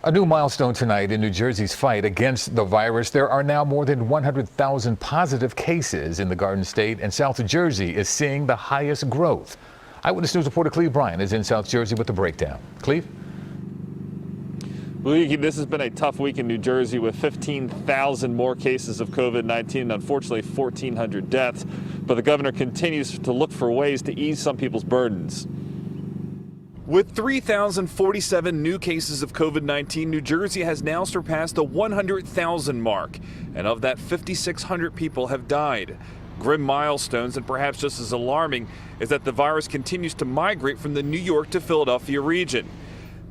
A new milestone tonight in New Jersey's fight against the virus. There are now more than 100,000 positive cases in the Garden State, and South Jersey is seeing the highest growth. Eyewitness News reporter Cleve Bryan is in South Jersey with the breakdown. Cleve? This has been a tough week in New Jersey with 15,000 more cases of COVID-19 and unfortunately 1,400 deaths. But the governor continues to look for ways to ease some people's burdens. With 3,047 new cases of COVID-19, New Jersey has now surpassed the 100,000 mark. And of that, 5,600 people have died. Grim milestones, and perhaps just as alarming, is that the virus continues to migrate from the New York to Philadelphia region.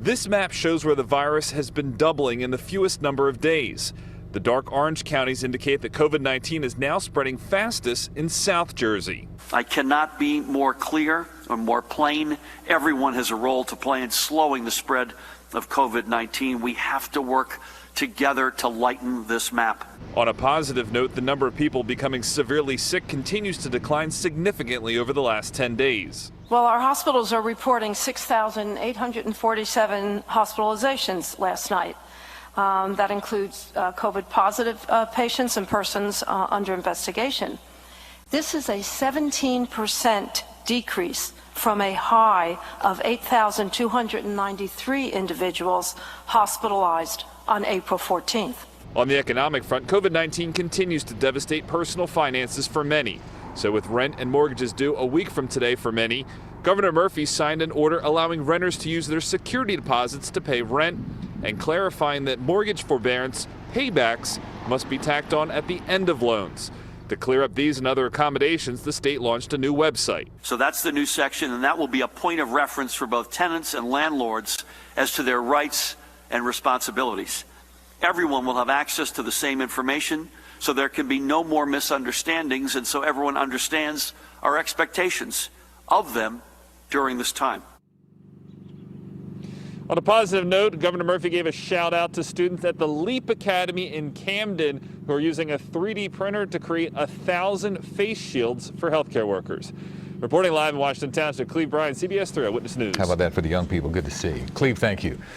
This map shows where the virus has been doubling in the fewest number of days. The dark orange counties indicate that COVID-19 is now spreading fastest in South Jersey. I cannot be more clear or more plain. Everyone has a role to play in slowing the spread of COVID-19. We have to work together to lighten this map. On a positive note, the number of people becoming severely sick continues to decline significantly over the last 10 days. Well, our hospitals are reporting 6,847 hospitalizations last night. That includes COVID positive patients and persons under investigation. This is a 17% decrease from a high of 8,293 individuals hospitalized on April 14th. On the economic front, COVID-19 continues to devastate personal finances for many. So with rent and mortgages due a week from today for many, Governor Murphy signed an order allowing renters to use their security deposits to pay rent and clarifying that mortgage forbearance paybacks must be tacked on at the end of loans. To clear up these and other accommodations, the state launched a new website. So that's the new section, and that will be a point of reference for both tenants and landlords as to their rights and responsibilities. Everyone will have access to the same information, so there can be no more misunderstandings, and so everyone understands our expectations of them during this time. On a positive note, Governor Murphy gave a shout out to students at the LEAP Academy in Camden who are using a 3D printer to create 1,000 face shields for healthcare workers. Reporting live in Washington Township, Cleve Bryan, CBS 3 Eyewitness News. How about that for the young people? Good to see. Cleve, thank you.